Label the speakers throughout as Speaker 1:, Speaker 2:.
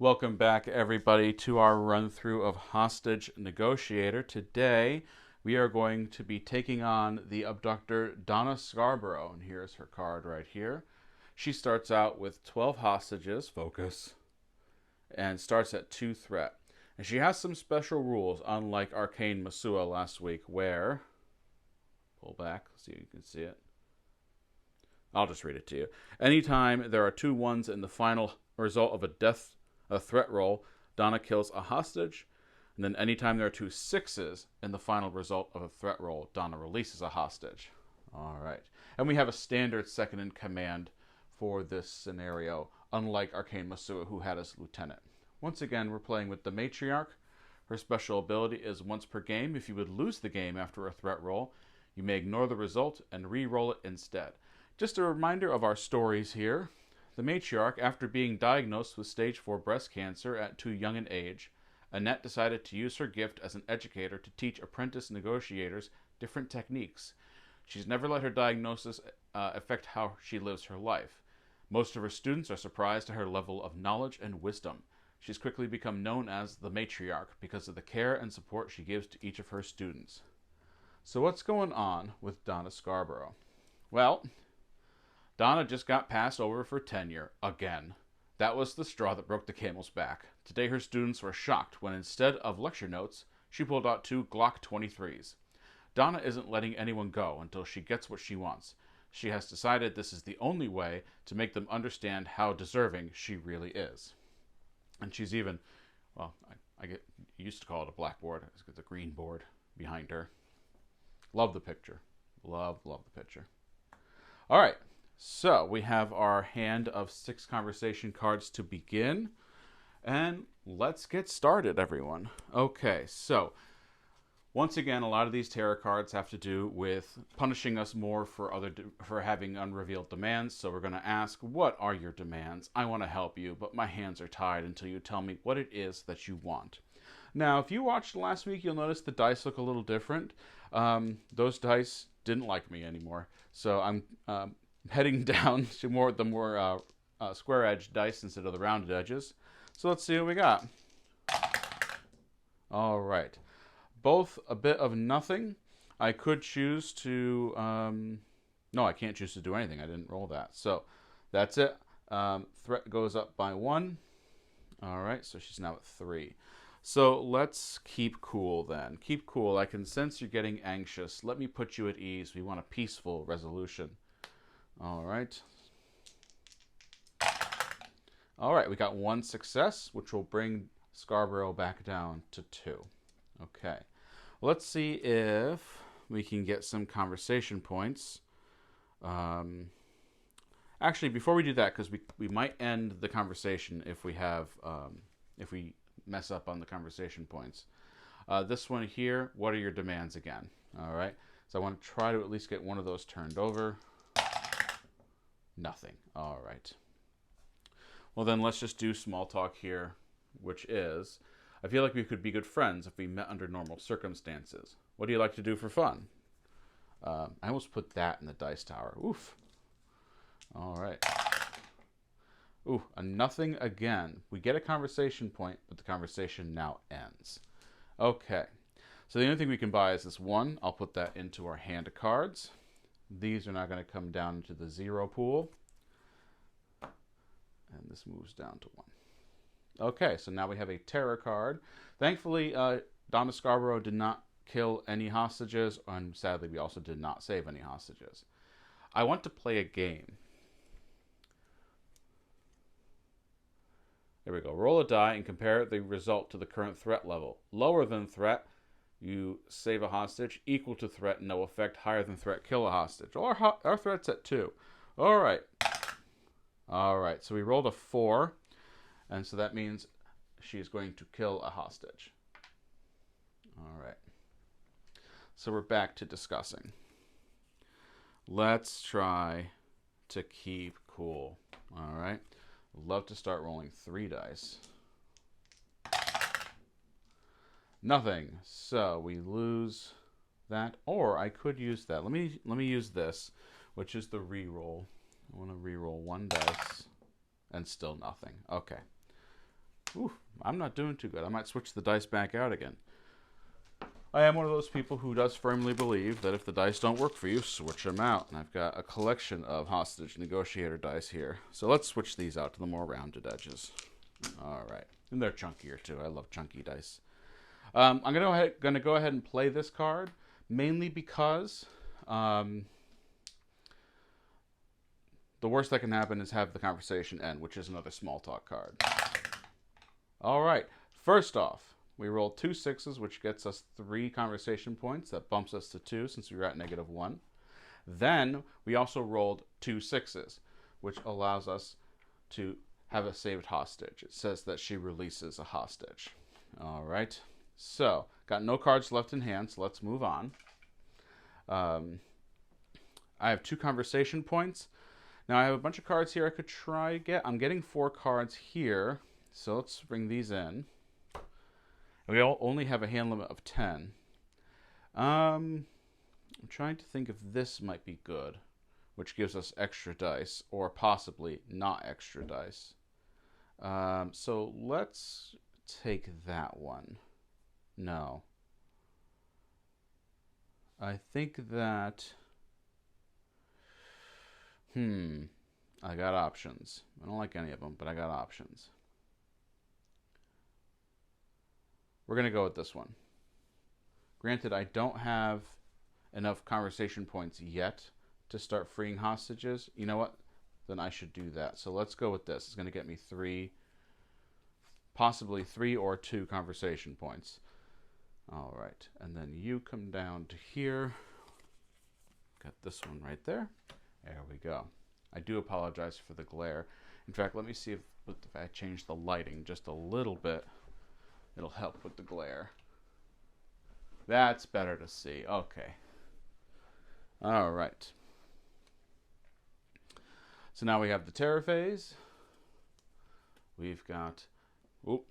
Speaker 1: Welcome back, everybody, to our run through of Hostage Negotiator. Today, we are going to be taking on the abductor Donna Scarborough, and here's her card right here. She starts out with 12 hostages, focus, and starts at 2 threat. And she has some special rules, unlike Arcane Masua last week, where, pull back, see if you can see it. I'll just read it to you. Anytime there are 2 1s in the final result of a threat roll, Donna kills a hostage. And then anytime there are 2 6s in the final result of a threat roll, Donna releases a hostage. All right. And we have a standard second in command for this scenario, unlike Arcane Masua, who had as lieutenant. Once again, we're playing with the matriarch. Her special ability is once per game. If you would lose the game after a threat roll, you may ignore the result and re-roll it instead. Just a reminder of our stories here. The matriarch, after being diagnosed with stage 4 breast cancer at too young an age, Annette decided to use her gift as an educator to teach apprentice negotiators different techniques. She's never let her diagnosis affect how she lives her life. Most of her students are surprised at her level of knowledge and wisdom. She's quickly become known as the matriarch because of the care and support she gives to each of her students. So what's going on with Donna Scarborough? Well, Donna just got passed over for tenure, again. That was the straw that broke the camel's back. Today her students were shocked when instead of lecture notes, she pulled out 2 Glock 23s. Donna isn't letting anyone go until she gets what she wants. She has decided this is the only way to make them understand how deserving she really is. And she's even, well, I used to call it a blackboard. It's a green board behind her. Love the picture. Love the picture. All right. So we have our hand of 6 conversation cards to begin, and let's get started, everyone. Okay, so once again, a lot of these tarot cards have to do with punishing us more for having unrevealed demands. So we're going to ask, what are your demands? I want to help you, but my hands are tied until you tell me what it is that you want. Now, if you watched last week, you'll notice the dice look a little different. Those dice didn't like me anymore, so I'm heading down to the more square edged dice instead of the rounded edges. So let's see what we got. All right. Both a bit of nothing. I could choose to... no, I can't choose to do anything. I didn't roll that. So that's it. Threat goes up by 1. All right, so she's now at 3. So let's keep cool then. Keep cool. I can sense you're getting anxious. Let me put you at ease. We want a peaceful resolution. All right. All right, we got 1 success, which will bring Scarborough back down to 2. Okay. Let's see if we can get some conversation points. Actually, before we do that, because we might end the conversation if we mess up on the conversation points. This one here, what are your demands again? All right. So I want to try to at least get one of those turned over. Nothing. All right. Well, then let's just do small talk here, which is, I feel like we could be good friends if we met under normal circumstances. What do you like to do for fun? I almost put that in the dice tower. Oof. All right. Ooh, a nothing again. We get a conversation point, but the conversation now ends. Okay. So the only thing we can buy is this 1. I'll put that into our hand of cards. These are now going to come down into the 0 pool. And this moves down to 1. Okay, so now we have a terror card. Thankfully, Donna Scarborough did not kill any hostages, and sadly, we also did not save any hostages. I want to play a game. There we go. Roll a die and compare the result to the current threat level. Lower than threat, you save a hostage. Equal to threat, no effect. Higher than threat, kill a hostage. Our threat's at 2. All right. All right. So we rolled a 4. And so that means she's going to kill a hostage. All right. So we're back to discussing. Let's try to keep cool. All right. Love to start rolling 3 dice. Nothing. So we lose that, or I could use that. Let me use this, which is the reroll. I want to reroll 1 dice, and still nothing. Okay. Ooh, I'm not doing too good. I might switch the dice back out again. I am one of those people who does firmly believe that if the dice don't work for you, switch them out. And I've got a collection of Hostage Negotiator dice here. So let's switch these out to the more rounded edges. All right. And they're chunkier too. I love chunky dice. I'm going to go ahead and play this card, mainly because the worst that can happen is have the conversation end, which is another small talk card. All right. First off, we rolled 2 6s, which gets us 3 conversation points. That bumps us to 2 since we were at -1. Then we also rolled 2 6s, which allows us to have a saved hostage. It says that she releases a hostage. All right. So, got no cards left in hand, so let's move on. I have 2 conversation points. Now, I have a bunch of cards here I could try to get. I'm getting 4 cards here, so let's bring these in. We only have a hand limit of 10. I'm trying to think if this might be good, which gives us extra dice, or possibly not extra dice. So let's take that one. No. I think that... I got options. I don't like any of them, but I got options. We're going to go with this one. Granted, I don't have enough conversation points yet to start freeing hostages. You know what? Then I should do that. So let's go with this. It's going to get me 3, possibly 3 or 2 conversation points. All right. And then you come down to here. Got this one right there. There we go. I do apologize for the glare. In fact, let me see if I change the lighting just a little bit, it'll help with the glare. That's better to see. Okay. All right. So now we have the terror phase. We've got... Oop.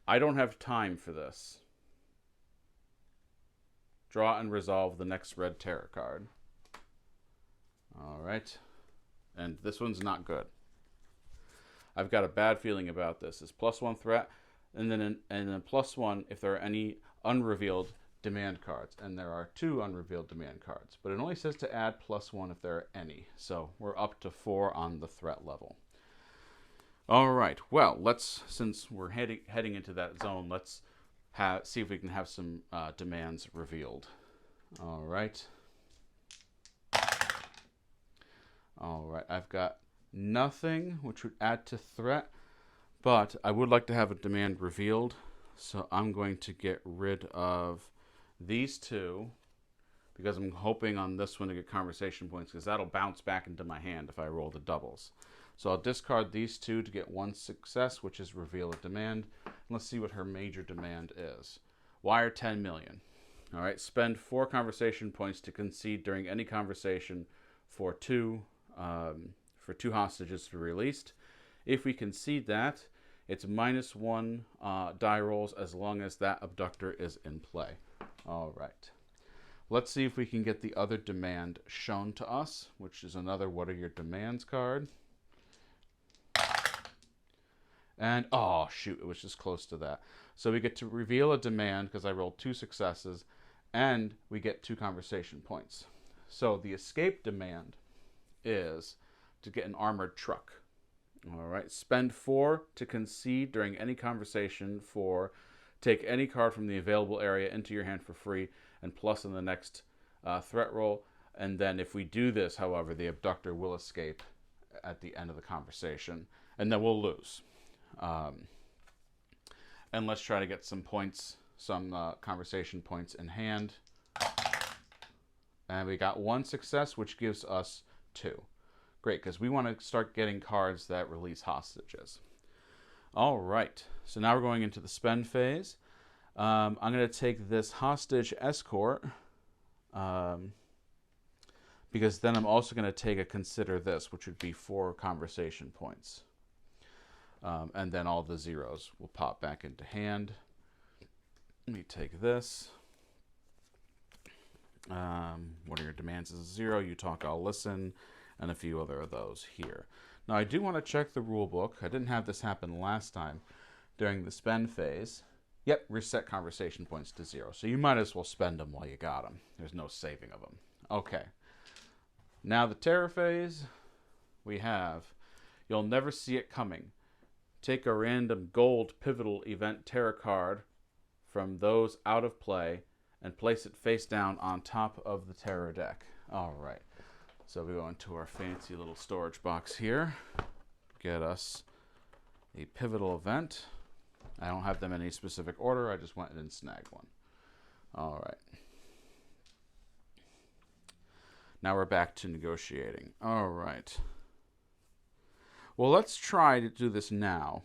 Speaker 1: I don't have time for this. Draw and resolve the next red terror card. All right. And this one's not good. I've got a bad feeling about this. It's +1 threat, and then +1 if there are any unrevealed demand cards. And there are 2 unrevealed demand cards. But it only says to add +1 if there are any. So we're up to 4 on the threat level. All right. Well, since we're heading into that zone, let's see if we can have some demands revealed. All right. All right. I've got nothing which would add to threat, but I would like to have a demand revealed. So I'm going to get rid of these 2 because I'm hoping on this one to get conversation points because that'll bounce back into my hand if I roll the doubles. So I'll discard these 2 to get 1 success, which is reveal a demand. And let's see what her major demand is. Wire 10 million. All right, spend 4 conversation points to concede during any conversation for 2 hostages to be released. If we concede that, it's -1 die rolls as long as that abductor is in play. All right. Let's see if we can get the other demand shown to us, which is another what are your demands card. And, oh, shoot, it was just close to that. So we get to reveal a demand because I rolled 2 successes, and we get 2 conversation points. So the escape demand is to get an armored truck. All right. Spend 4 to concede during any conversation for take any card from the available area into your hand for free and plus in the next threat roll. And then if we do this, however, the abductor will escape at the end of the conversation, and then we'll lose. And let's try to get some points, some conversation points in hand. And we got 1 success, which gives us 2. Great, because we want to start getting cards that release hostages. All right, so now we're going into the spend phase. I'm going to take this hostage escort because then I'm also going to take a consider this, which would be 4 conversation points. And then all the zeros will pop back into hand. Let me take this. What are your demands is 0. You talk, I'll listen. And a few other of those here. Now, I do want to check the rule book. I didn't have this happen last time. during the spend phase. Yep, reset conversation points to 0. So you might as well spend them while you got them. There's no saving of them. Okay. Now the terror phase, we have, you'll never see it coming. Take a random gold pivotal event terror card from those out of play and place it face down on top of the terror deck. All right. So we go into our fancy little storage box here. Get us a pivotal event. I don't have them in any specific order. I just went and snagged one. All right. Now we're back to negotiating. All right. Well, let's try to do this now.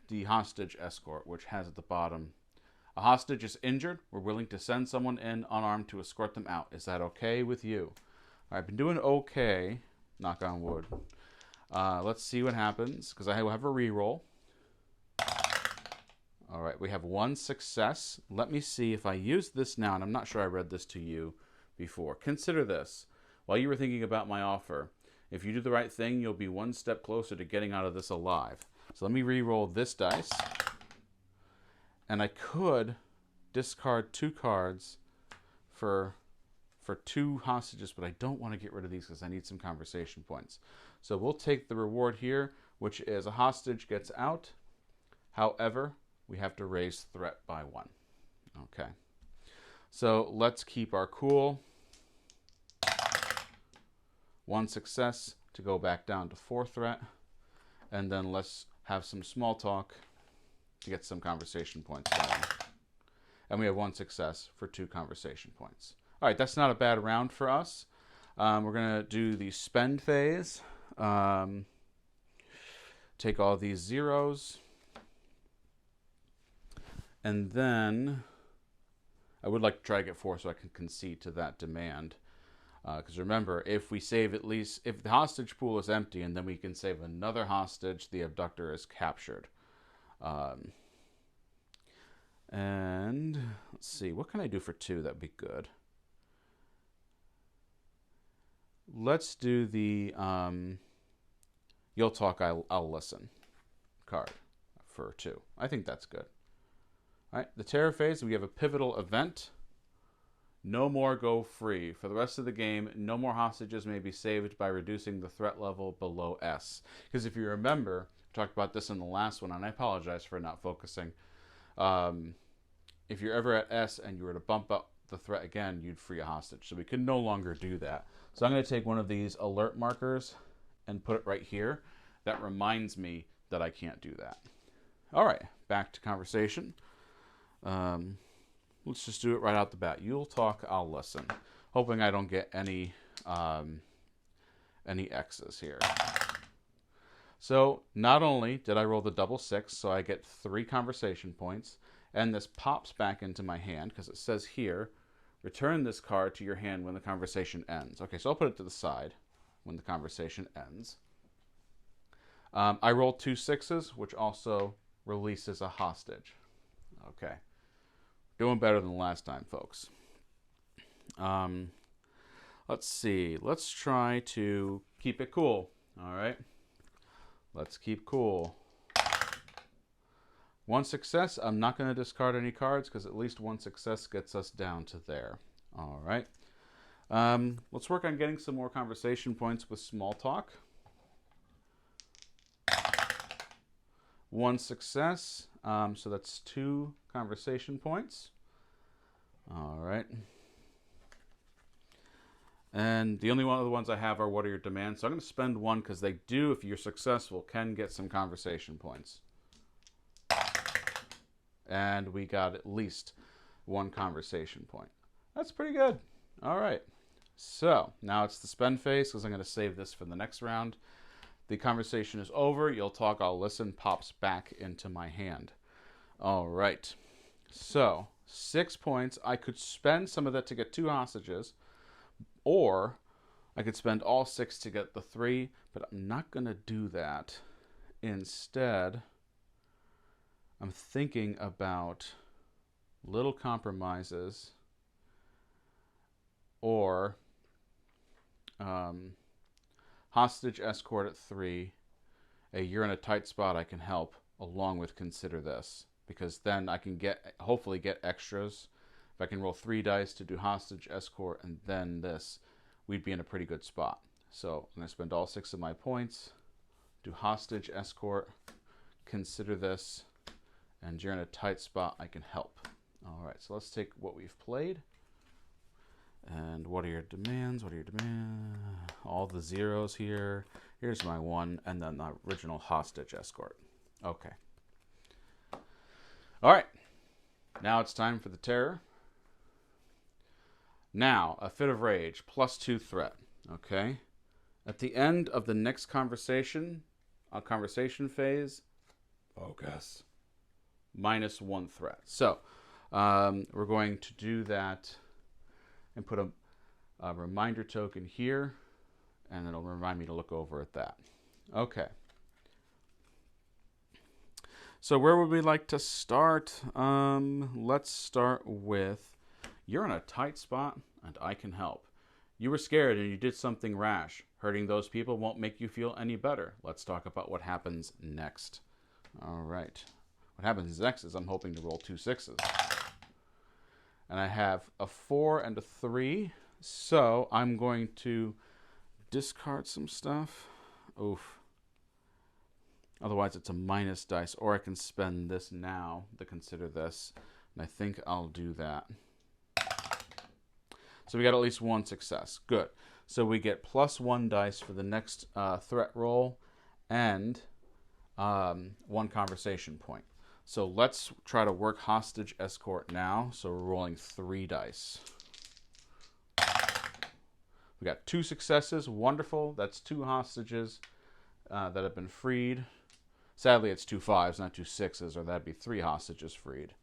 Speaker 1: The hostage escort, which has at the bottom, a hostage is injured. We're willing to send someone in unarmed to escort them out. Is that okay with you? I've been doing okay. Knock on wood. Let's see what happens, because I will have a reroll. All right, we have one success. Let me see if I use this now, and I'm not sure I read this to you before. Consider this. While you were thinking about my offer, if you do the right thing, you'll be one step closer to getting out of this alive. So let me re-roll this dice. And I could discard 2 cards for 2 hostages, but I don't want to get rid of these because I need some conversation points. So we'll take the reward here, which is a hostage gets out. However, we have to raise threat by 1. Okay. So let's keep our cool. 1 success to go back down to 4 threat. And then let's have some small talk to get some conversation points going. And we have 1 success for 2 conversation points. All right, that's not a bad round for us. We're going to do the spend phase. Take all these zeros. And then I would like to try to get 4 so I can concede to that demand. Because remember, if we save at least, if the hostage pool is empty and then we can save another hostage, the abductor is captured. And let's see, what can I do for 2? That'd be good. Let's do the you'll talk, I'll listen card for 2. I think that's good. All right, the terror phase, we have a pivotal event. No more go free. For the rest of the game, no more hostages may be saved by reducing the threat level below S. Because if you remember, I talked about this in the last one, and I apologize for not focusing. If you're ever at S and you were to bump up the threat again, you'd free a hostage. So we can no longer do that. So I'm going to take one of these alert markers and put it right here. That reminds me that I can't do that. All right, back to conversation. Let's just do it right out the bat. You'll talk, I'll listen. Hoping I don't get any X's here. So not only did I roll the double 6, so I get 3 conversation points, and this pops back into my hand because it says here, return this card to your hand when the conversation ends. Okay, so I'll put it to the side when the conversation ends. I rolled 2 6s, which also releases a hostage. Okay. Doing better than last time, folks. Let's see. Let's try to keep it cool. All right. Let's keep cool. 1 success. I'm not going to discard any cards because at least 1 success gets us down to there. All right. Let's work on getting some more conversation points with small talk. 1 success. So that's 2 conversation points. All right. And the only one of the ones I have are what are your demands. So I'm going to spend 1 because they do, if you're successful, can get some conversation points. And we got at least 1 conversation point. That's pretty good. All right. So now it's the spend phase because I'm going to save this for the next round. The conversation is over. You'll talk, I'll listen, pops back into my hand. All right. So 6 points. I could spend some of that to get 2 hostages, or I could spend all 6 to get the 3, but I'm not going to do that. Instead, I'm thinking about little compromises or hostage escort at 3. You're in a tight spot, I can help. along with consider this, because then I can hopefully get extras. If I can roll 3 dice to do hostage, escort, and then this, we'd be in a pretty good spot. So I'm going to spend all 6 of my points, do hostage, escort, consider this, and you're in a tight spot, I can help. All right, so let's take what we've played. And what are your demands? What are your demands? All the zeros here. Here's my 1, and then the original hostage escort. Okay. All right. Now it's time for the terror. Now, a fit of rage, +2 threat. Okay. At the end of the next conversation phase, focus, -1 threat. So, we're going to do that and put a reminder token here, and it'll remind me to look over at that. Okay. So where would we like to start? Let's start with, you're in a tight spot and I can help. You were scared and you did something rash. Hurting those people won't make you feel any better. Let's talk about what happens next. All right. What happens next is I'm hoping to roll 2 6s. And I have a 4 and a 3. So I'm going to discard some stuff. Oof. Otherwise it's a minus dice. Or I can spend this now to consider this. And I think I'll do that. So we got at least 1 success. Good. So we get +1 dice for the next threat roll. And 1 conversation point. So let's try to work hostage escort now. So we're rolling 3 dice. We got 2 successes. Wonderful. That's 2 hostages that have been freed. Sadly, it's 2 5s, not 2 6s, or that'd be 3 hostages freed.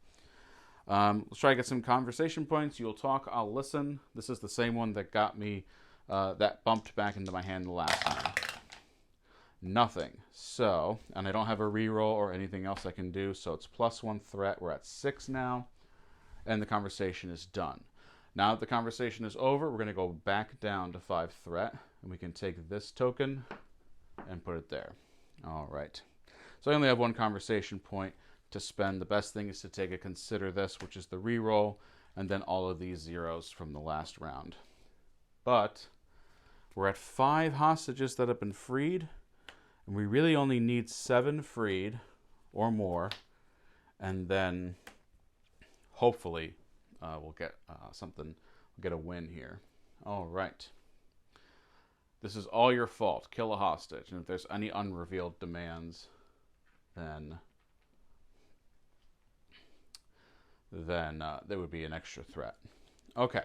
Speaker 1: Let's try to get some conversation points. You'll talk, I'll listen. This is the same one that got me, that bumped back into my hand the last time. Nothing. So, and I don't have a reroll or anything else I can do, so it's +1 threat. We're at 6 now, and the conversation is done. Now that the conversation is over, we're going to go back down to 5 threat, and we can take this token and put it there. All right. So I only have 1 conversation point to spend. The best thing is to take a consider this, which is the reroll, and then all of these zeros from the last round. But we're at 5 hostages that have been freed. And we really only need 7 freed or more. And then hopefully we'll get we'll get a win here. All right. This is all your fault. Kill a hostage. And if there's any unrevealed demands, then there would be an extra threat. Okay.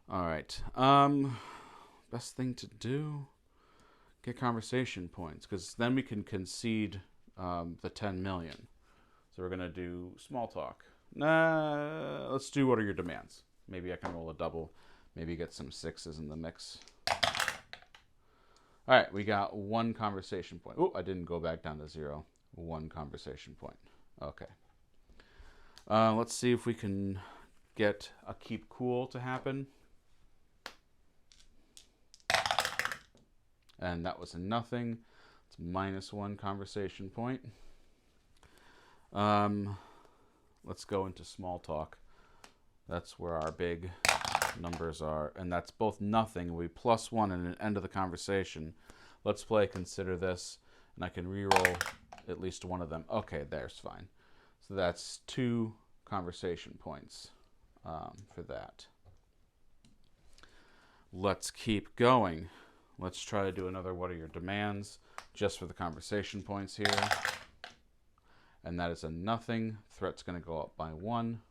Speaker 1: All right. Best thing to do, get conversation points, because then we can concede the 10 million. So we're going to do small talk. Let's do what are your demands. Maybe I can roll a double. Maybe get some 6s in the mix. All right, we got 1 conversation point. Oh, I didn't go back down to 0. 1 conversation point. Okay. Let's see if we can get a keep cool to happen. And that was a nothing. It's -1 conversation point. Let's go into small talk. That's where our big numbers are. And that's both nothing. We +1 and an end of the conversation. Let's play consider this. And I can reroll at least 1 of them. Okay, there's fine. So that's 2 conversation points for that. Let's keep going. Let's try to do another what are your demands just for the conversation points here. And that is a nothing. Threat's going to go up by 1.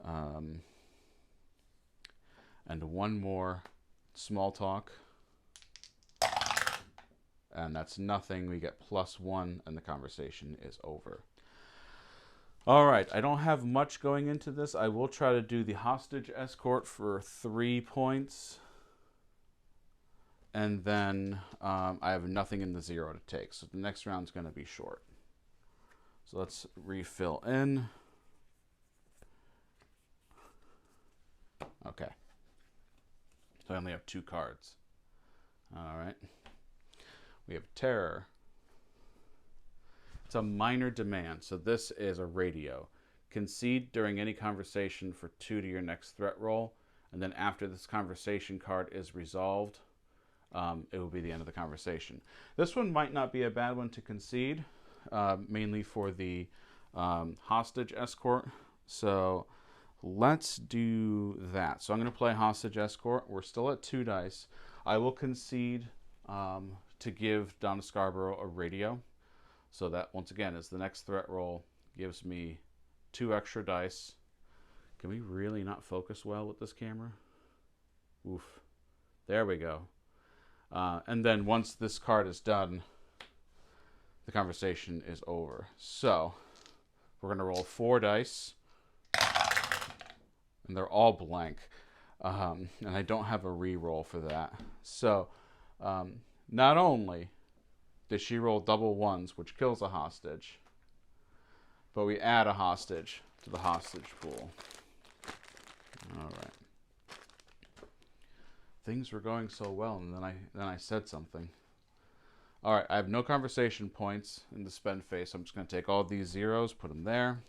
Speaker 1: And 1 more small talk. And that's nothing. We get +1 and the conversation is over. All right, I don't have much going into this. I will try to do the hostage escort for 3 points. And then I have nothing in the 0 to take. So the next round's going to be short. So let's refill in. Okay. So I only have 2 cards. All right. We have terror. It's a minor demand. So this is a radio. Concede during any conversation for 2 to your next threat roll. And then after this conversation card is resolved, it will be the end of the conversation. This one might not be a bad one to concede, mainly for the hostage escort. So let's do that. So I'm going to play hostage escort. We're still at 2 dice. I will concede to give Donna Scarborough a radio. So that, once again, is the next threat roll. Gives me 2 extra dice. Can we really not focus well with this camera? Oof. There we go. And then once this card is done, the conversation is over. So we're going to roll 4 dice. And they're all blank. And I don't have a re-roll for that. So not only did she roll double ones, which kills a hostage, but we add a hostage to the hostage pool. All right. Things were going so well, and then I said something. All right, I have no conversation points in the spend phase, so I'm just going to take all these zeros, put them there.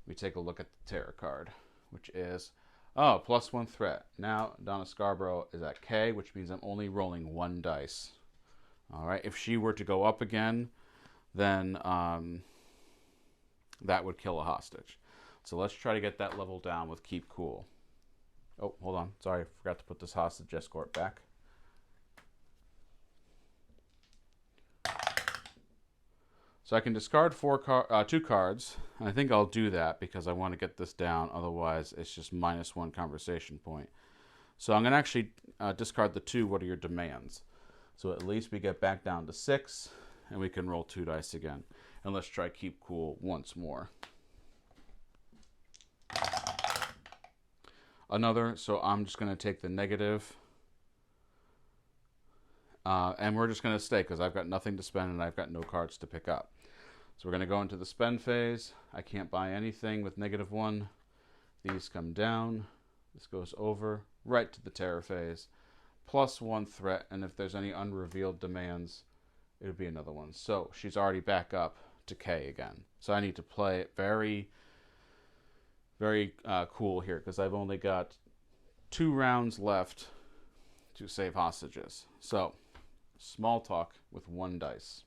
Speaker 1: We take a look at the terror card, which is, +1 threat. Now Donna Scarborough is at K, which means I'm only rolling 1 dice. All right, if she were to go up again, then that would kill a hostage. So let's try to get that level down with Keep Cool. Oh, hold on. Sorry, I forgot to put this hostage escort back. So I can discard 2 cards. And I think I'll do that because I want to get this down. Otherwise, it's just -1 conversation point. So I'm going to actually discard the 2. What are your demands? So at least we get back down to 6. And we can roll 2 dice again. And let's try Keep Cool once more. Another. So I'm just going to take the negative. And we're just going to stay because I've got nothing to spend and I've got no cards to pick up. So we're going to go into the spend phase. I can't buy anything with -1. These come down. This goes over right to the terror phase. +1 threat, and if there's any unrevealed demands, it would be another one. So she's already back up to K again. So I need to play it very, very cool here because I've only got 2 rounds left to save hostages. So small talk with 1 dice.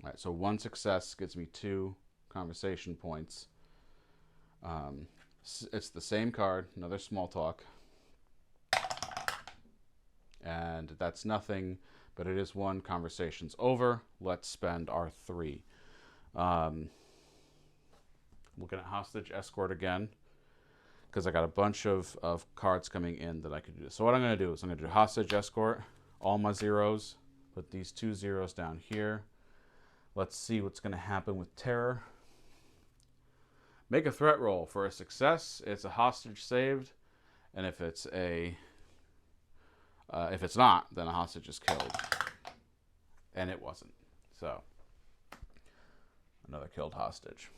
Speaker 1: All right, so 1 success gives me 2 conversation points. It's the same card, another small talk. And that's nothing, but it is 1. Conversation's over. Let's spend our 3. Looking at hostage escort again, because I got a bunch of cards coming in that I could do. So what I'm going to do is I'm going to do hostage escort, all my zeros, put these 2 zeros down here. Let's see what's going to happen with terror. Make a threat roll. For a success, it's a hostage saved, and if it's not, then a hostage is killed. And it wasn't. So another killed hostage.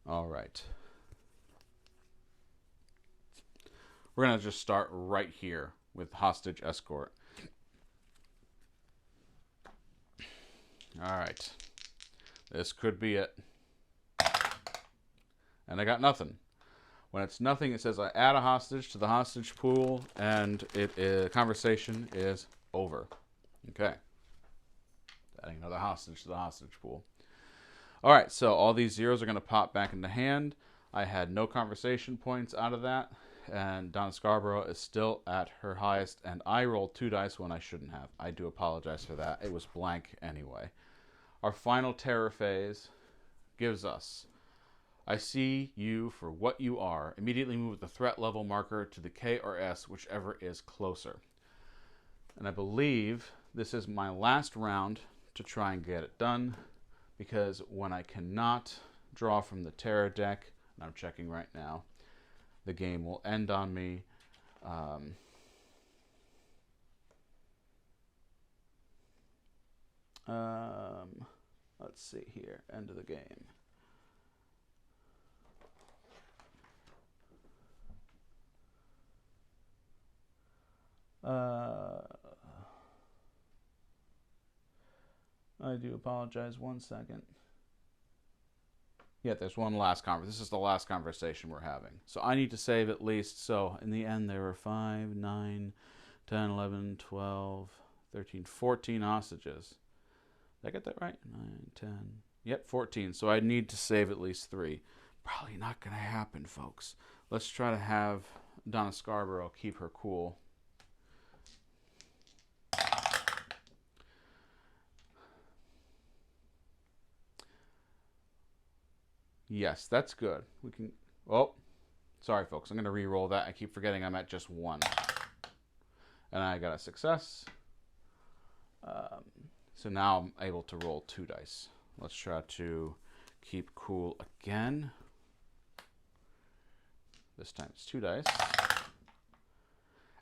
Speaker 1: All right. We're going to just start right here with hostage escort. All right. This could be it. And I got nothing. When it's nothing, it says I add a hostage to the hostage pool, and conversation is over. Okay. Adding another hostage to the hostage pool. All right, so all these zeros are going to pop back into hand. I had no conversation points out of that, and Donna Scarborough is still at her highest, and I rolled 2 dice when I shouldn't have. I do apologize for that. It was blank anyway. Our final terror phase gives us, I see you for what you are. Immediately move the threat level marker to the K or S, whichever is closer. And I believe this is my last round to try and get it done, because when I cannot draw from the terror deck, and I'm checking right now, the game will end on me. Let's see here, end of the game. I do apologize. 1 second. Yeah, there's one last conversation. This is the last conversation we're having. So I need to save at least. So in the end, there were 5, 9, 10, 11, 12, 13, 14 hostages. Did I get that right? 9, 10. Yep, 14. So I need to save at least 3. Probably not going to happen, folks. Let's try to have Donna Scarborough keep her cool. Yes, that's good. We can... Oh, sorry, folks. I'm going to re-roll that. I keep forgetting I'm at just 1. And I got a success. So now I'm able to roll 2 dice. Let's try to keep cool again. This time it's 2 dice.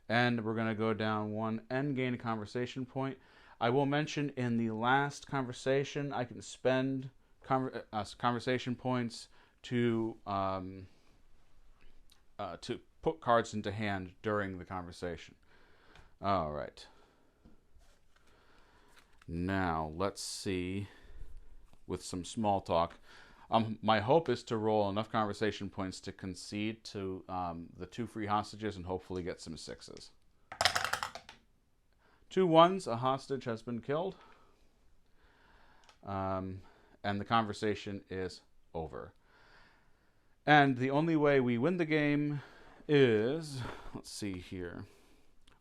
Speaker 1: And we're going to go down 1 and gain a conversation point. I will mention in the last conversation, I can spend conversation points to put cards into hand during the conversation. All right. Now let's see with some small talk. My hope is to roll enough conversation points to concede to the 2 free hostages and hopefully get some 6s. 2 1s, a hostage has been killed. And the conversation is over. And the only way we win the game is, let's see here,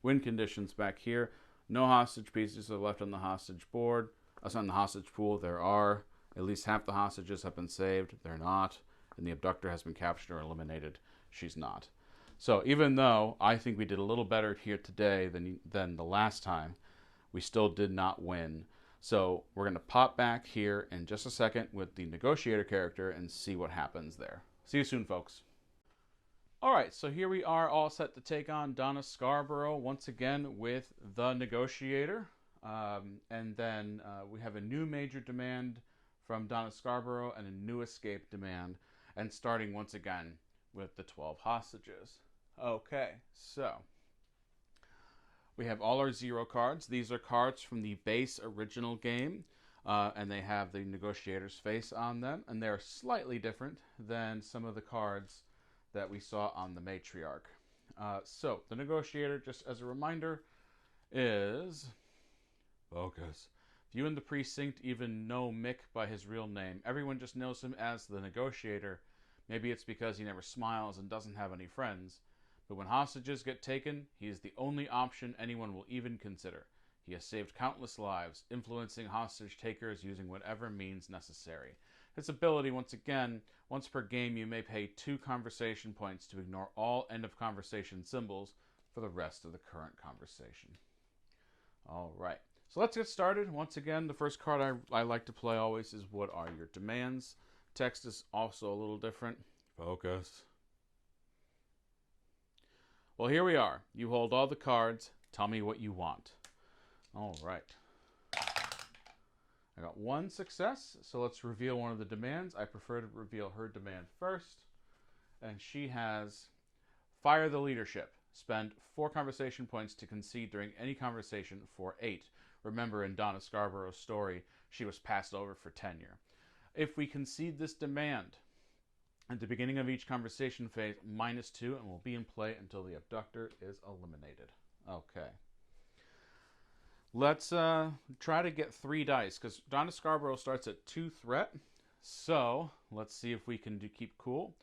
Speaker 1: win conditions back here. No hostage pieces are left on the hostage board. That's on the hostage pool. There are. At least half the hostages have been saved. They're not. And the abductor has been captured or eliminated. She's not. So even though I think we did a little better here today than the last time, we still did not win. So we're going to pop back here in just a second with the Negotiator character and see what happens there. See you soon, folks. All right, so here we are all set to take on Donna Scarborough once again with the Negotiator. And then we have a new major demand from Donna Scarborough and a new escape demand. And starting once again with the 12 hostages. Okay, so we have all our 0 cards. These are cards from the base original game, and they have the Negotiator's face on them, and they're slightly different than some of the cards that we saw on the Matriarch. So the Negotiator, just as a reminder, is focus. Few in the precinct even know Mick by his real name. Everyone just knows him as the Negotiator. Maybe it's because he never smiles and doesn't have any friends. But when hostages get taken, he is the only option anyone will even consider. He has saved countless lives, influencing hostage takers using whatever means necessary. His ability, once again, once per game you may pay 2 conversation points to ignore all end-of-conversation symbols for the rest of the current conversation. All right, so let's get started. Once again, the first card I like to play always is what are your demands. Text is also a little different. Focus. Well, here we are. You hold all the cards. Tell me what you want. All right. I got 1 success, so let's reveal one of the demands. I prefer to reveal her demand first. And she has fire the leadership. Spend 4 conversation points to concede during any conversation for 8. Remember, in Donna Scarborough's story, she was passed over for tenure. If we concede this demand, at the beginning of each conversation phase, -2, and will be in play until the abductor is eliminated. Okay. Let's try to get 3 dice, because Donna Scarborough starts at 2 threat. So, let's see if we can keep cool.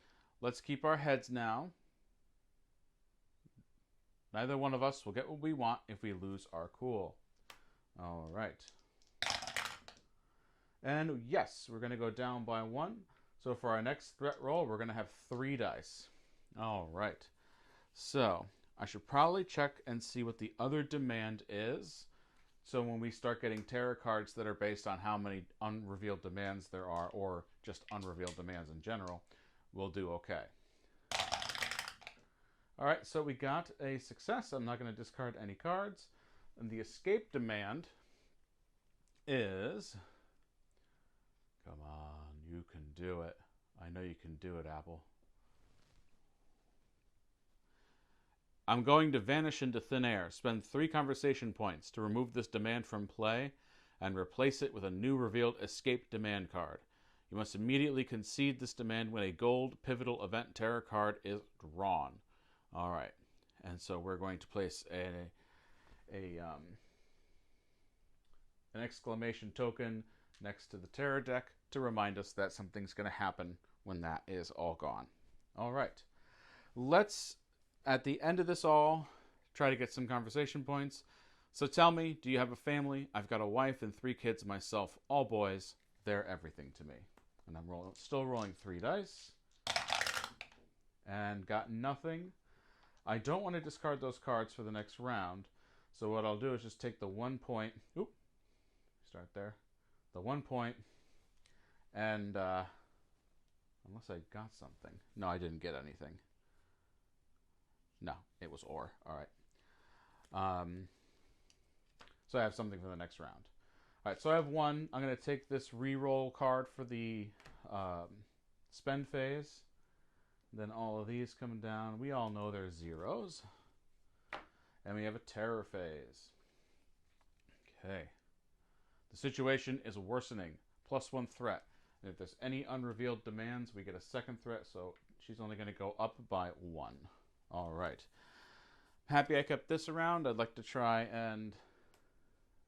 Speaker 1: Let's keep our heads now. Neither one of us will get what we want if we lose our cool. All right. And yes, we're going to go down by 1. So for our next threat roll, we're going to have 3 dice. All right. So I should probably check and see what the other demand is. So when we start getting tarot cards that are based on how many unrevealed demands there are, or just unrevealed demands in general, we'll do okay. All right, so we got a success. I'm not going to discard any cards. And the escape demand is... Come on, you can do it. I know you can do it, Apple. I'm going to vanish into thin air. Spend 3 conversation points to remove this demand from play and replace it with a new revealed escape demand card. You must immediately concede this demand when a gold pivotal event terror card is drawn. All right, and so we're going to place an exclamation token next to the terror deck to remind us that something's going to happen when that is all gone. All right, let's, at the end of this all, try to get some conversation points. So tell me, do you have a family? I've got a wife and 3 kids myself, all boys. They're everything to me. And I'm still rolling 3 dice. And got nothing. I don't want to discard those cards for the next round. So what I'll do is just take the 1 point. Oop. Start there. The 1 point. And unless I got something. No, I didn't get anything. No, it was or. All right. So I have something for the next round. All right, so I have 1. I'm going to take this reroll card for the spend phase. Then all of these come down. We all know they're zeros. And we have a terror phase. Okay. The situation is worsening. +1 threat. And if there's any unrevealed demands, we get a second threat. So she's only going to go up by 1. All right. Happy I kept this around. I'd like to try and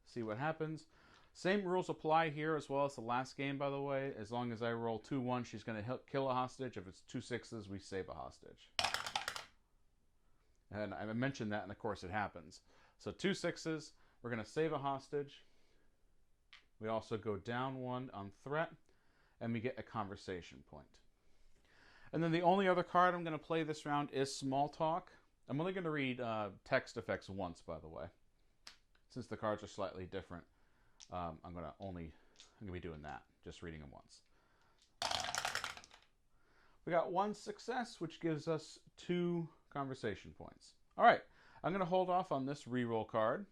Speaker 1: see what happens. Same rules apply here as well as the last game, by the way. As long as I roll 2-1, she's going to kill a hostage. If it's 2 6s, we save a hostage. And I mentioned that, and of course it happens. So 2 6s, we're going to save a hostage. We also go down 1 on threat, and we get a conversation point. And then the only other card I'm going to play this round is Small Talk. I'm only going to read text effects once, by the way. Since the cards are slightly different, I'm going to be doing that, just reading them once. We got 1 success, which gives us 2 conversation points. All right, I'm going to hold off on this reroll card.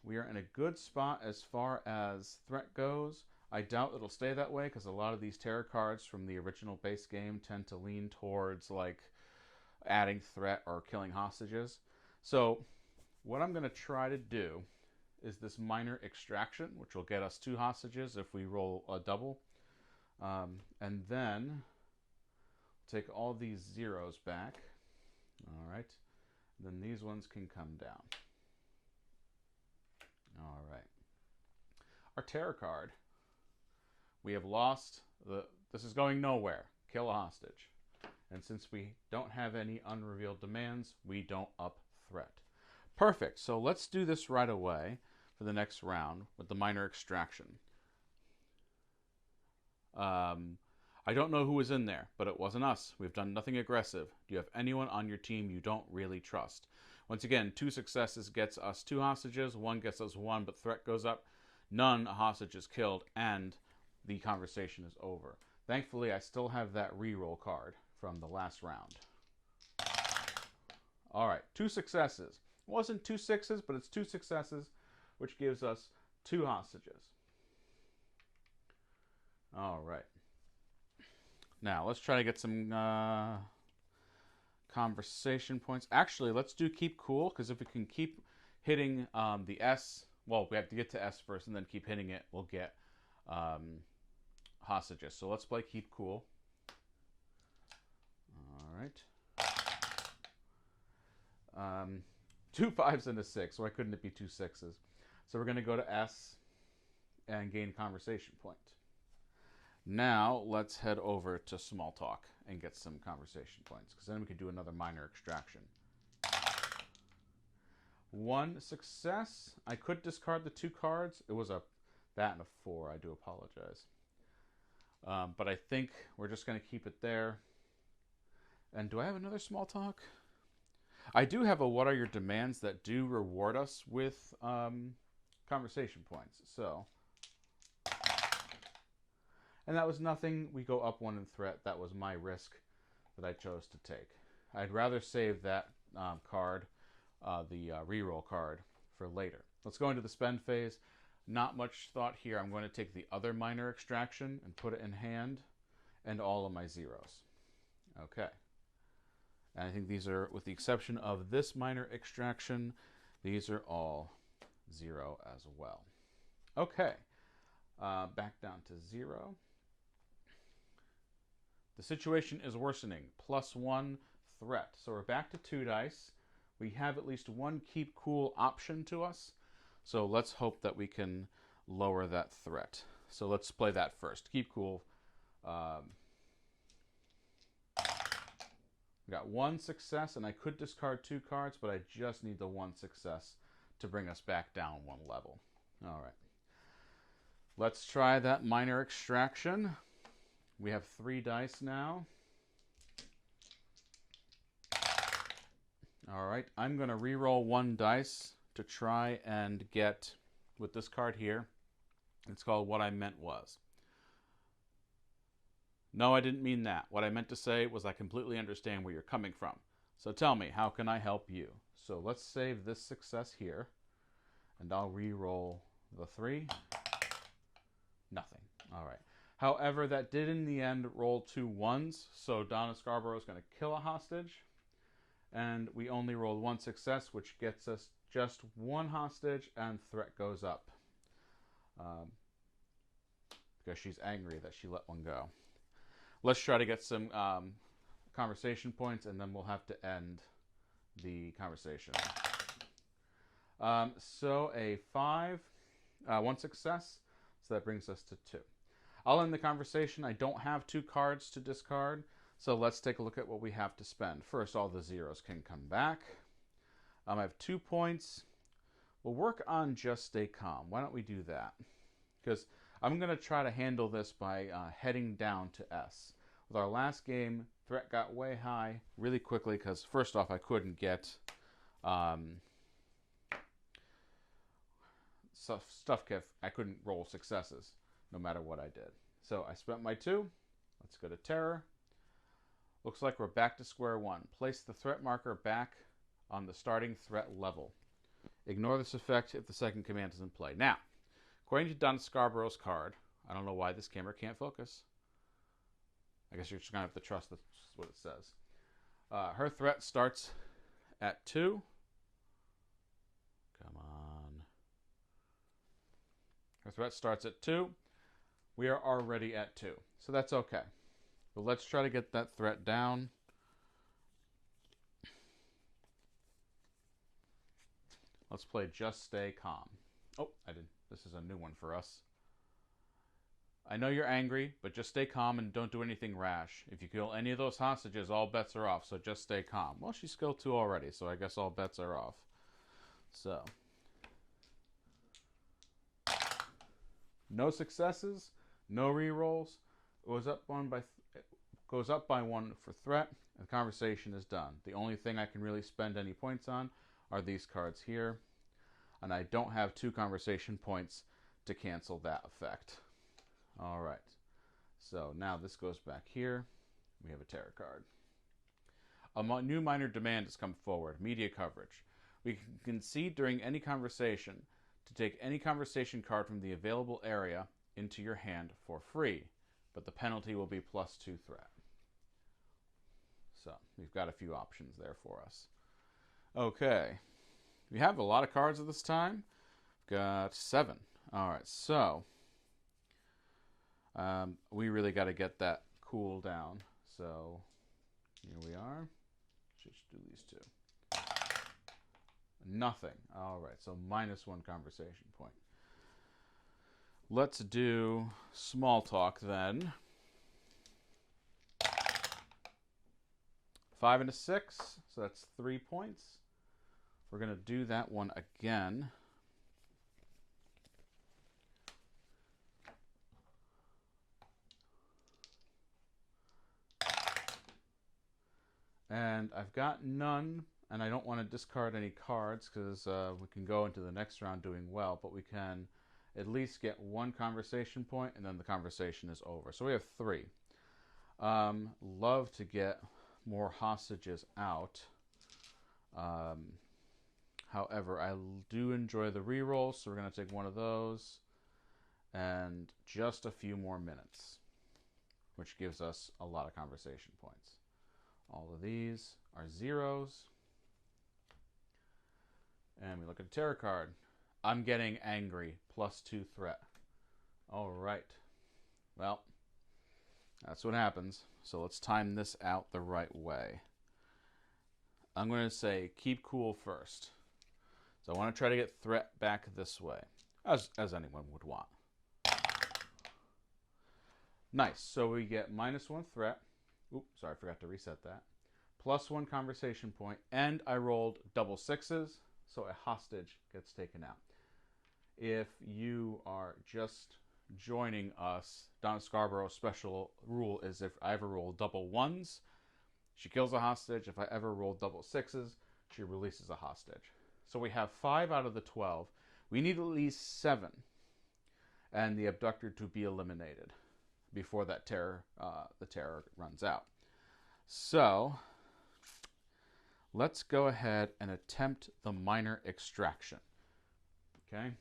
Speaker 1: We are in a good spot as far as threat goes. I doubt it'll stay that way because a lot of these terror cards from the original base game tend to lean towards like adding threat or killing hostages. So what I'm going to try to do is this minor extraction, which will get us 2 hostages if we roll a double. And then take all these zeros back. All right. Then these ones can come down. All right. Our terror card. We have lost this is going nowhere. Kill a hostage. And since we don't have any unrevealed demands, we don't up threat. Perfect. So let's do this right away for the next round with the minor extraction. I don't know who was in there, but it wasn't us. We've done nothing aggressive. Do you have anyone on your team you don't really trust? Once again, 2 successes gets us 2 hostages. 1 gets us 1, but threat goes up. None, a hostage is killed, and the conversation is over. Thankfully, I still have that reroll card from the last round. All right, 2 successes. It wasn't 2 6s, but it's 2 successes, which gives us 2 hostages. All right. Now, let's try to get some conversation points. Actually, let's do keep cool, because if we can keep hitting the S, well, we have to get to S first and then keep hitting it, we'll get hostages. So let's play keep cool. All right. 2 5s and a 6. Why couldn't it be 2 6s? So we're going to go to S and gain conversation point. Now let's head over to small talk and get some conversation points, because then we could do another minor extraction. 1 success. I could discard the 2 cards. It was that and a 4. I do apologize. But I think we're just going to keep it there. And do I have another small talk? I do have a what are your demands that do reward us with conversation points. So, and that was nothing. We go up 1 in threat. That was my risk that I chose to take. I'd rather save that card, the reroll card, for later. Let's go into the spend phase. Not much thought here. I'm going to take the other minor extraction and put it in hand and all of my zeros. Okay. And I think these are, with the exception of this minor extraction, these are all 0 as well. Okay, back down to 0. The situation is worsening. +1 threat. So we're back to 2 dice. We have at least one keep cool option to us. So let's hope that we can lower that threat. So let's play that first. Keep cool. We got 1 success, and I could discard 2 cards, but I just need the 1 success to bring us back down 1 level. All right. Let's try that minor extraction. We have 3 dice now. All right, I'm going to re-roll 1 dice to try and get, with this card here, it's called What I Meant Was. No, I didn't mean that. What I meant to say was I completely understand where you're coming from. So tell me, how can I help you? So let's save this success here, and I'll re-roll the 3. Nothing. All right. However, that did in the end roll 2 1s, so Donna Scarborough is going to kill a hostage. And we only rolled 1 success, which gets us just 1 hostage, and threat goes up. Because she's angry that she let 1 go. Let's try to get some conversation points, and then we'll have to end the conversation. So a 5, 1 success, so that brings us to 2. I'll end the conversation. I don't have 2 cards to discard, so let's take a look at what we have to spend. First, all the zeros can come back. I have 2 points. We'll work on Just Stay Calm. Why don't we do that? Because I'm going to try to handle this by heading down to S. With our last game, threat got way high really quickly because, first off, I couldn't get I couldn't roll successes no matter what I did. So I spent my 2. Let's go to Terror. Looks like we're back to square 1. Place the threat marker back on the starting threat level. Ignore this effect if the second command is in play. Now, according to Donna Scarborough's card, I don't know why this camera can't focus. I guess you're just going to have to trust that's what it says. Her threat starts at 2. Come on. Her threat starts at 2. We are already at 2, so that's okay. But let's try to get that threat down. Let's play Just Stay Calm. Oh, I did. This is a new one for us. I know you're angry, but just stay calm and don't do anything rash. If you kill any of those hostages, all bets are off, so just stay calm. Well, she's skill 2 already, so I guess all bets are off. So. No successes, no rerolls. Goes up by 1 for threat, and the conversation is done. The only thing I can really spend any points on are these cards here, and I don't have 2 conversation points to cancel that effect. All right, so now this goes back here. We have a terror card. A new minor demand has come forward, media coverage. We can concede during any conversation to take any conversation card from the available area into your hand for free, but the penalty will be +2 threat. So we've got a few options there for us. Okay, we have a lot of cards at this time. We've got 7. All right, so we really got to get that cool down. So here we are. Just do these 2. Nothing. All right, so -1 conversation point. Let's do small talk then. 5 and a 6, so that's 3 points. We're going to do that one again. And I've got none, and I don't want to discard any cards because we can go into the next round doing well, but we can at least get 1 conversation point, and then the conversation is over. So we have 3. Love to get more hostages out. However, I do enjoy the rerolls, so we're going to take 1 of those, and just a few more minutes, which gives us a lot of conversation points. All of these are zeros. And we look at a terror card. I'm getting angry. +2 threat. All right. Well, that's what happens. So let's time this out the right way. I'm going to say keep cool first. So I want to try to get threat back this way, as anyone would want. Nice. So we get -1 threat. Oops, sorry, I forgot to reset that. +1 conversation point, and I rolled double sixes, so a hostage gets taken out. If you are just joining us, Donna Scarborough's special rule is if I ever roll double ones, she kills a hostage. If I ever roll double sixes, she releases a hostage. So we have 5 out of the 12. We need at least 7, and the abductor to be eliminated before that the terror runs out. So let's go ahead and attempt the minor extraction. Okay.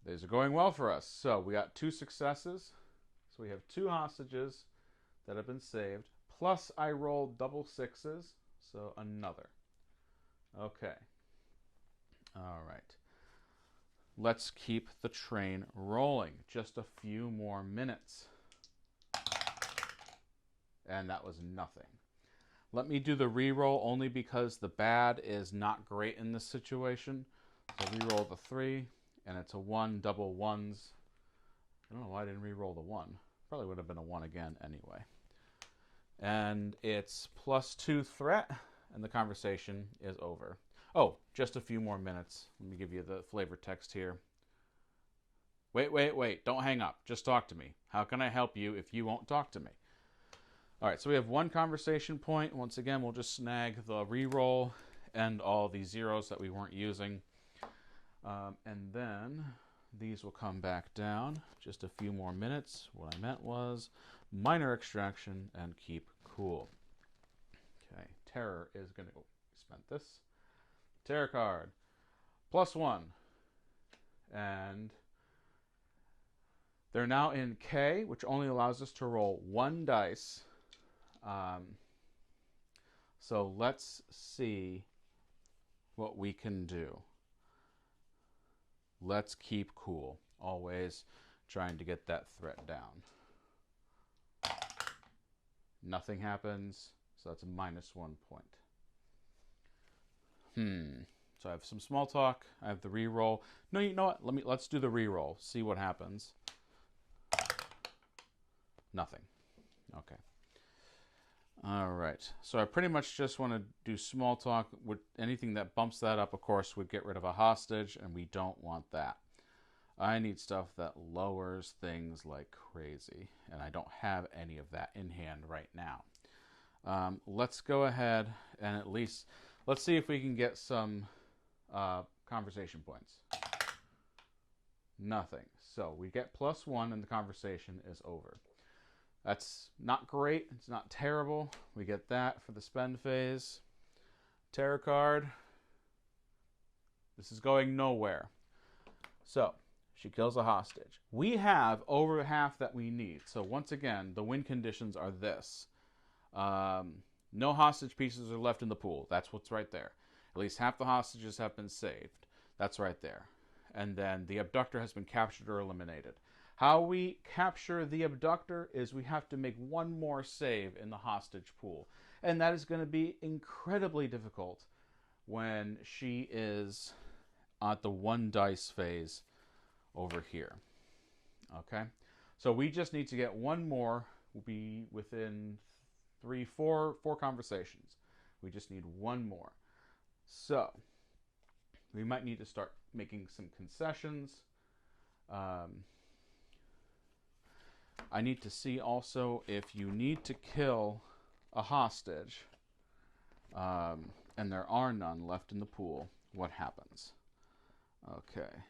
Speaker 1: These are going well for us. So we got 2 successes. So we have 2 hostages that have been saved. Plus I rolled double sixes. So another. Okay. All right. Let's keep the train rolling. Just a few more minutes. And that was nothing. Let me do the reroll only because the bad is not great in this situation. So reroll the 3, and it's a 1, double ones. I don't know why I didn't reroll the 1. Probably would have been a 1 again anyway. And it's +2 threat, and the conversation is over. Oh, just a few more minutes. Let me give you the flavor text here. Wait. Don't hang up. Just talk to me. How can I help you if you won't talk to me? All right, so we have 1 conversation point. Once again, we'll just snag the reroll and all the zeros that we weren't using. And then these will come back down. Just a few more minutes. What I meant was minor extraction and keep cool. Okay, terror is going to... spent this. Terror card. +1. And they're now in K, which only allows us to roll 1 dice. So let's see what we can do. Let's keep cool. Always trying to get that threat down. Nothing happens, so that's a -1 point. So I have some small talk. I have the reroll. No, you know what? Let's do the reroll. See what happens. Nothing. Okay. All right. So I pretty much just want to do small talk. With anything that bumps that up, of course, would get rid of a hostage, and we don't want that. I need stuff that lowers things like crazy, and I don't have any of that in hand right now. Let's go ahead and at least let's see if we can get some conversation points. Nothing. So we get +1, and the conversation is over. That's not great. It's not terrible. We get that for the spend phase. Terror card. This is going nowhere. So, she kills a hostage. We have over half that we need. So once again, the win conditions are this. No hostage pieces are left in the pool. That's what's right there. At least half the hostages have been saved. That's right there. And then the abductor has been captured or eliminated. How we capture the abductor is we have to make 1 more save in the hostage pool. And that is going to be incredibly difficult when she is at the 1 dice phase over here. Okay? So we just need to get 1 more. We'll be within 4 conversations. We just need 1 more. So we might need to start making some concessions. I need to see also if you need to kill a hostage and there are none left in the pool, what happens? Okay,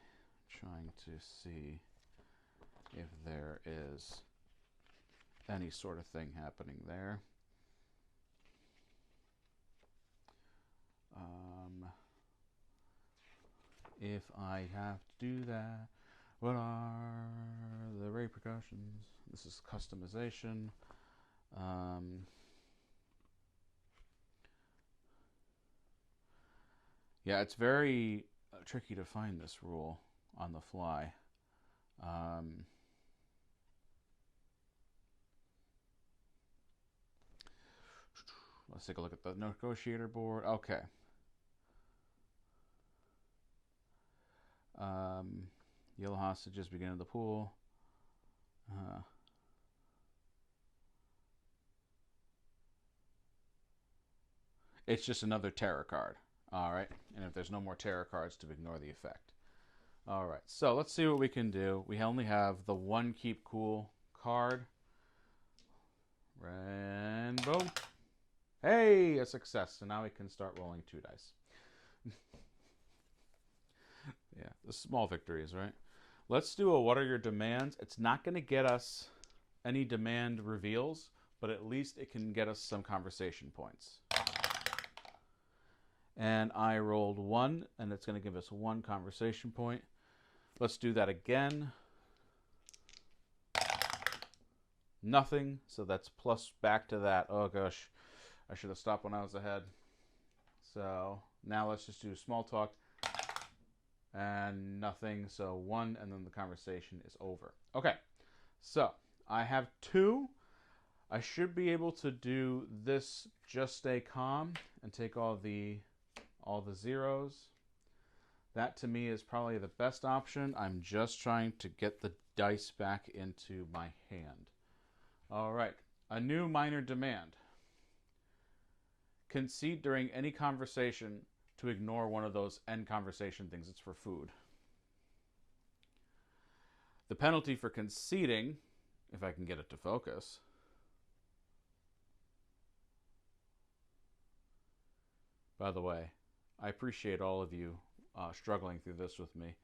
Speaker 1: trying to see if there is any sort of thing happening there. If I have to do that, what are the repercussions? This is customization. Yeah, it's very tricky to find this rule on the fly. Let's take a look at the negotiator board. Okay. Yellow hostages begin in the pool. It's just another terror card. All right. And if there's no more terror cards, to ignore the effect. All right. So let's see what we can do. We only have the one keep cool card. And boom. Hey, a success. So now we can start rolling 2 dice. Yeah, the small victories, right? Let's do a what are your demands. It's not going to get us any demand reveals, but at least it can get us some conversation points. And I rolled 1, and it's going to give us 1 conversation point. Let's do that again. Nothing, so that's plus back to that. Oh gosh, I should have stopped when I was ahead. So now let's just do small talk. And nothing, so 1, and then the conversation is over. Okay, so I have 2. I should be able to do this just stay calm and take all the zeros. That to me is probably the best option. I'm just trying to get the dice back into my hand. All right, a new minor demand. Concede during any conversation to ignore one of those end conversation things. It's for food. The penalty for conceding, if I can get it to focus. By the way, I appreciate all of you struggling through this with me.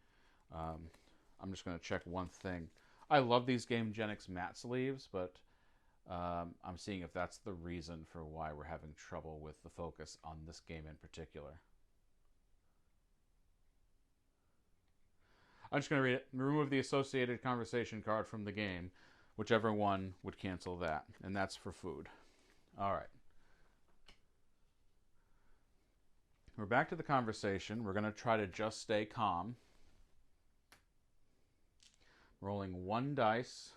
Speaker 1: I'm just going to check one thing. I love these GameGenix matte sleeves, but I'm seeing if that's the reason for why we're having trouble with the focus on this game in particular. I'm just going to read it. Remove the associated conversation card from the game. Whichever one would cancel that. And that's for food. All right. We're back to the conversation. We're going to try to just stay calm. Rolling 1 dice.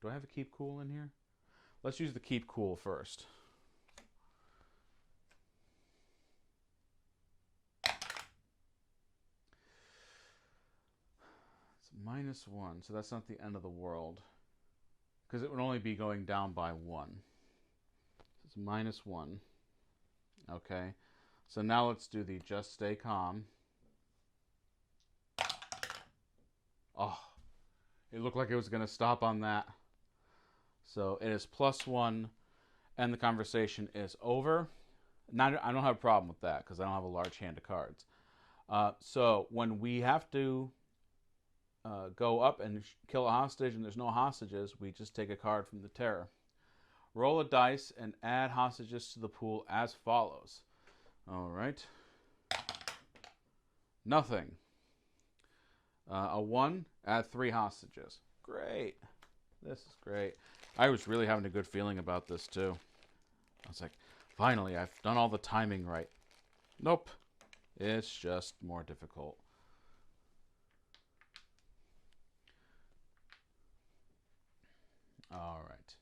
Speaker 1: Do I have a keep cool in here? Let's use the keep cool first. It's -1, so that's not the end of the world. Because it would only be going down by 1. So it's -1. Okay. So now let's do the just stay calm. Oh, it looked like it was going to stop on that. So it is +1, and the conversation is over. Now, I don't have a problem with that because I don't have a large hand of cards. So when we have to go up and kill a hostage and there's no hostages, we just take a card from the terror. Roll a dice and add hostages to the pool as follows. All right. Nothing. A 1, add 3 hostages. Great. This is great. I was really having a good feeling about this too. I was like, finally, I've done all the timing right. Nope. It's just more difficult. All right.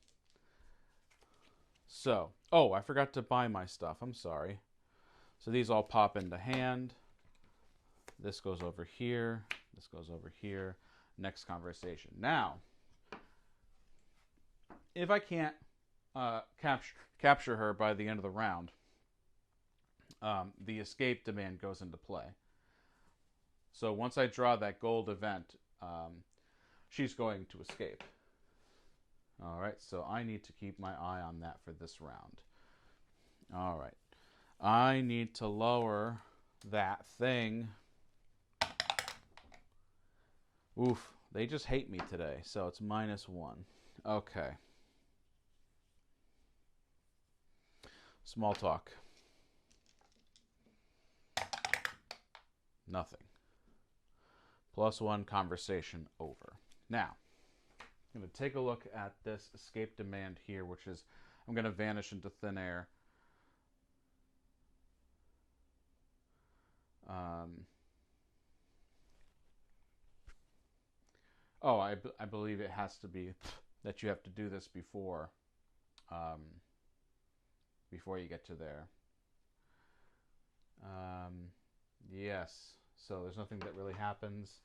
Speaker 1: So, oh, I forgot to buy my stuff. I'm sorry. So these all pop into hand. This goes over here. This goes over here. Next conversation. Now, if I can't capture her by the end of the round, the escape demand goes into play. So once I draw that gold event, she's going to escape. All right, so I need to keep my eye on that for this round. All right. I need to lower that thing. Oof, they just hate me today, so it's -1. Okay. Small talk. Nothing. +1 conversation over. Now, I'm going to take a look at this escape demand here, which is I'm going to vanish into thin air. Oh, I believe it has to be that you have to do this um, before you get to there. Yes. So there's nothing that really happens.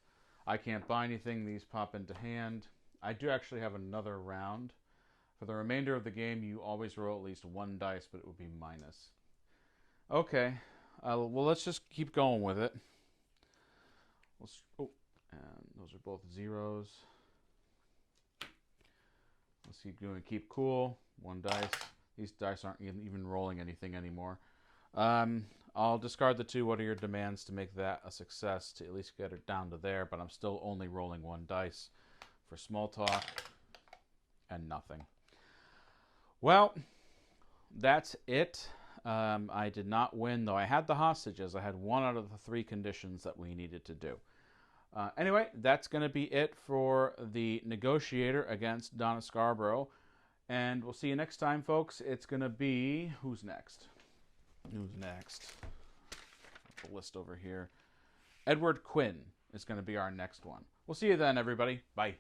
Speaker 1: I can't buy anything. These pop into hand. I do actually have another round. For the remainder of the game, you always roll at least one dice, but it would be minus. Okay. Well, let's just keep going with it. And those are both zeros. Let's keep doing keep cool. One dice. These dice aren't even rolling anything anymore. I'll discard the two. What are your demands to make that a success, to at least get it down to there? But I'm still only rolling one dice for small talk and nothing. Well, that's it. I did not win, though I had the hostages. I had one out of the three conditions that we needed to do. Anyway, that's going to be it for the Negotiator against Donna Scarborough. And we'll see you next time, folks. It's going to be... Who's next? Who's next? The list over here. Edward Quinn is going to be our next one. We'll see you then, everybody. Bye.